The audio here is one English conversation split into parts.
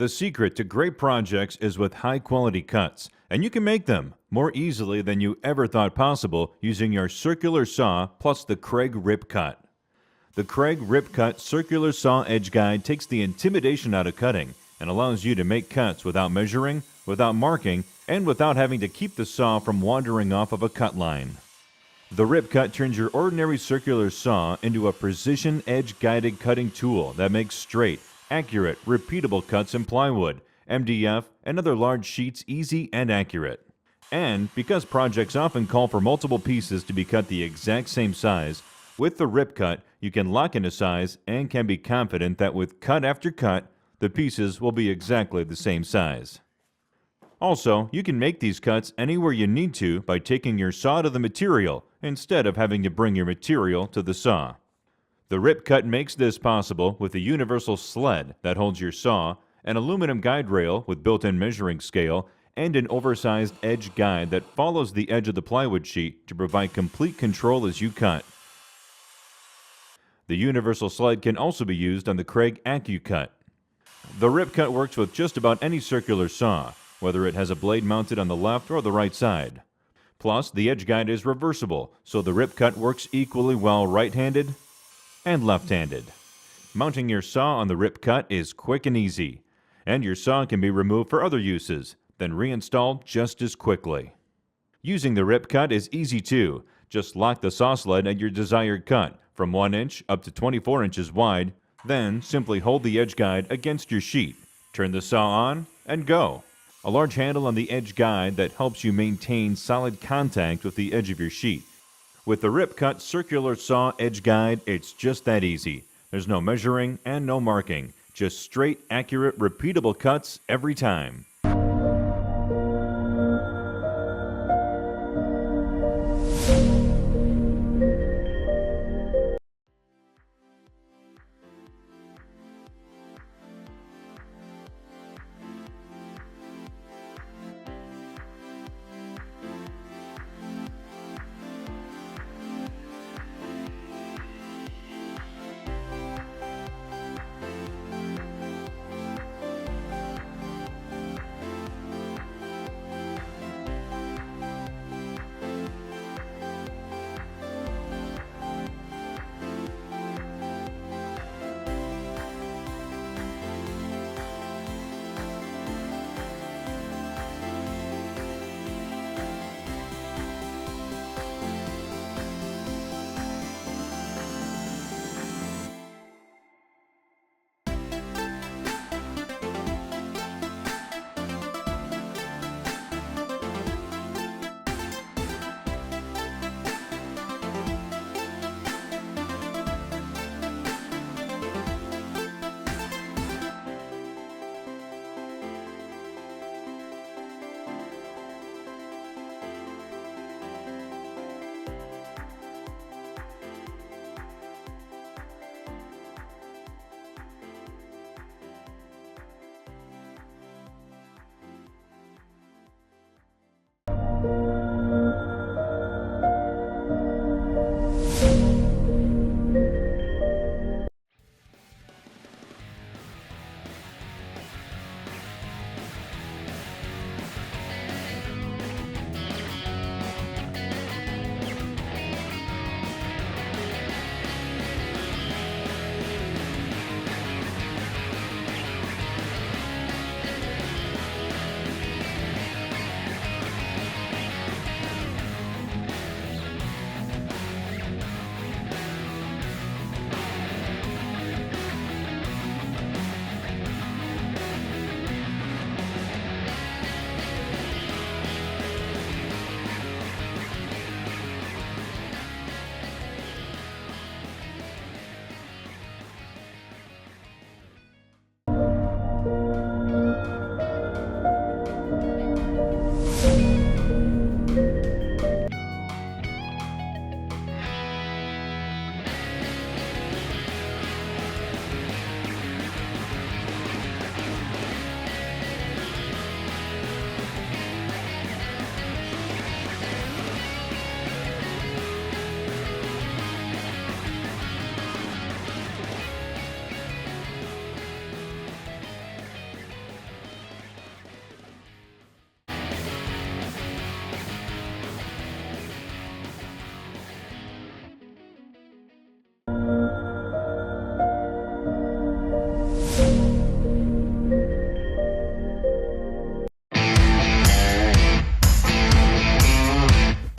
The secret to great projects is with high-quality cuts, and you can make them more easily than you ever thought possible using your circular saw plus the Craig Rip Cut. The Craig Rip Cut Circular Saw Edge Guide takes the intimidation out of cutting and allows you to make cuts without measuring, without marking, and without having to keep the saw from wandering off of a cut line. The Rip Cut turns your ordinary circular saw into a precision edge-guided cutting tool that makes straight, accurate, repeatable cuts in plywood, MDF, and other large sheets easy and accurate. And because projects often call for multiple pieces to be cut the exact same size, with the Rip Cut, you can lock in a size and can be confident that with cut after cut, the pieces will be exactly the same size. Also, you can make these cuts anywhere you need to by taking your saw to the material instead of having to bring your material to the saw. The Rip Cut makes this possible with a universal sled that holds your saw, an aluminum guide rail with built-in measuring scale, and an oversized edge guide that follows the edge of the plywood sheet to provide complete control as you cut. The universal sled can also be used on the Craig AccuCut. The Rip Cut works with just about any circular saw, whether it has a blade mounted on the left or the right side. Plus, the edge guide is reversible, so the Rip Cut works equally well right-handed and left-handed. Mounting your saw on the Rip Cut is quick and easy, and your saw can be removed for other uses, then reinstalled just as quickly. Using the Rip Cut is easy too. Just lock the saw sled at your desired cut, from 1 inch up to 24 inches wide, then simply hold the edge guide against your sheet, turn the saw on, and go. A large handle on the edge guide that helps you maintain solid contact with the edge of your sheet. With the Rip Cut Circular Saw Edge Guide, it's just that easy. There's no measuring and no marking, just straight, accurate, repeatable cuts every time.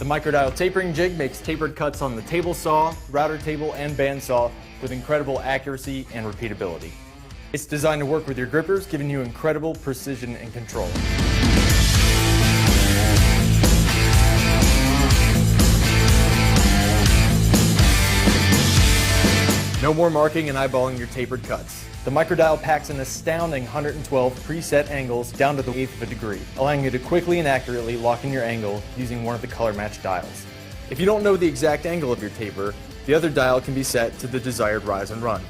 The microdial tapering jig makes tapered cuts on the table saw, router table, and bandsaw with incredible accuracy and repeatability. It's designed to work with your grippers, giving you incredible precision and control. No more marking and eyeballing your tapered cuts. The microdial packs an astounding 112 preset angles down to the 1/8 of a degree, allowing you to quickly and accurately lock in your angle using one of the color match dials. If you don't know the exact angle of your taper, the other dial can be set to the desired rise and run.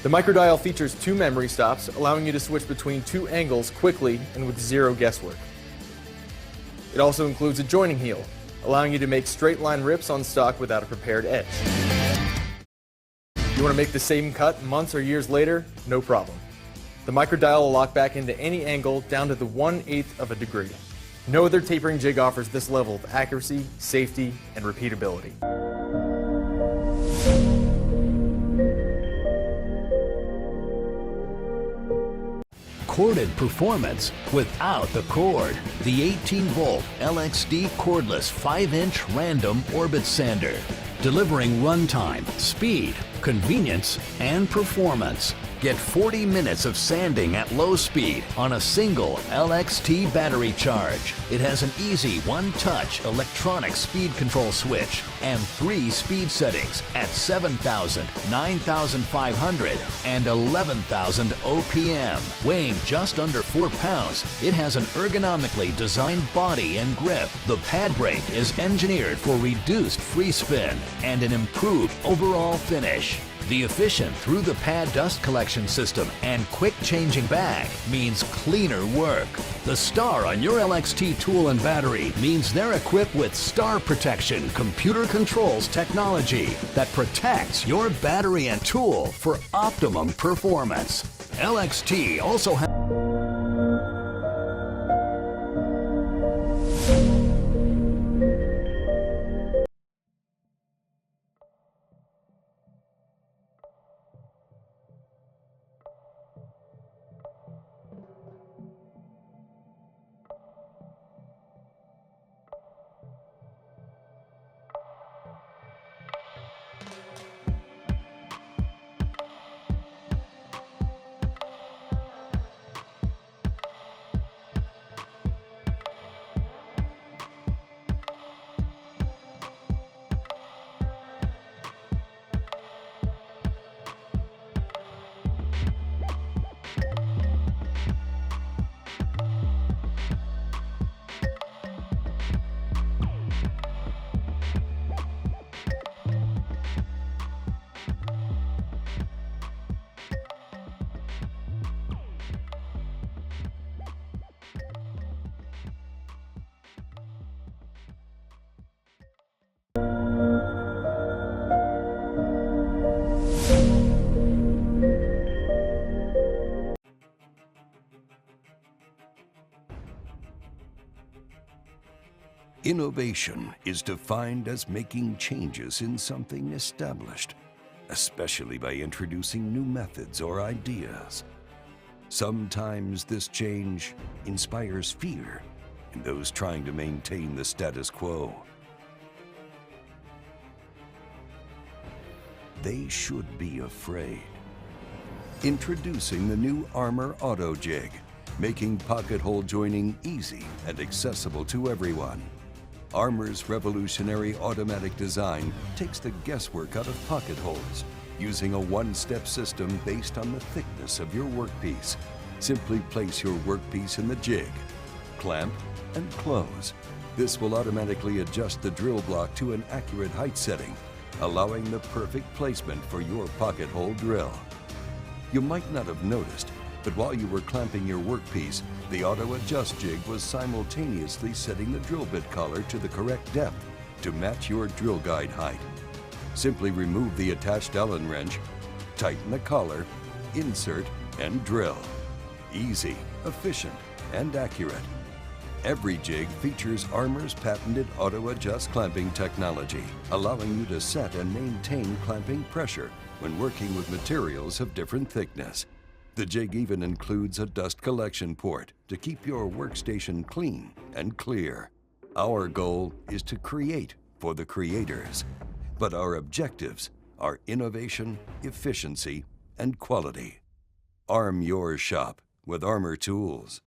The microdial features 2 memory stops, allowing you to switch between 2 angles quickly and with 0 guesswork. It also includes a joining heel, allowing you to make straight line rips on stock without a prepared edge. You want to make the same cut months or years later? No problem. The microdial will lock back into any angle down to the 1/8 of a degree. No other tapering jig offers this level of accuracy, safety, and repeatability. Corded performance without the cord. The 18-volt LXD cordless 5-inch random orbit sander, delivering runtime, speed, convenience, and performance. Get 40 minutes of sanding at low speed on a single LXT battery charge. It has an easy one-touch electronic speed control switch and 3 speed settings at 7,000, 9,500, and 11,000 OPM. Weighing just under 4 pounds, it has an ergonomically designed body and grip. The pad brake is engineered for reduced free spin and an improved overall finish. The efficient through-the-pad dust collection system and quick changing bag means cleaner work. The star on your LXT tool and battery means they're equipped with Star Protection computer controls technology that protects your battery and tool for optimum performance. LXT also has Innovation is defined as making changes in something established, especially by introducing new methods or ideas. Sometimes this change inspires fear in those trying to maintain the status quo. They should be afraid. Introducing the new Armor Auto Jig, making pocket hole joining easy and accessible to everyone. Armor's revolutionary automatic design takes the guesswork out of pocket holes, using a one-step system based on the thickness of your workpiece. Simply place your workpiece in the jig, clamp, and close. This will automatically adjust the drill block to an accurate height setting, allowing the perfect placement for your pocket hole drill. You might not have noticed, but while you were clamping your workpiece, the auto adjust jig was simultaneously setting the drill bit collar to the correct depth to match your drill guide height. Simply remove the attached Allen wrench, tighten the collar, insert, and drill. Easy, efficient, and accurate. Every jig features Armor's patented auto adjust clamping technology, allowing you to set and maintain clamping pressure when working with materials of different thickness. The jig even includes a dust collection port to keep your workstation clean and clear. Our goal is to create for the creators, but our objectives are innovation, efficiency, and quality. Arm your shop with Armor tools.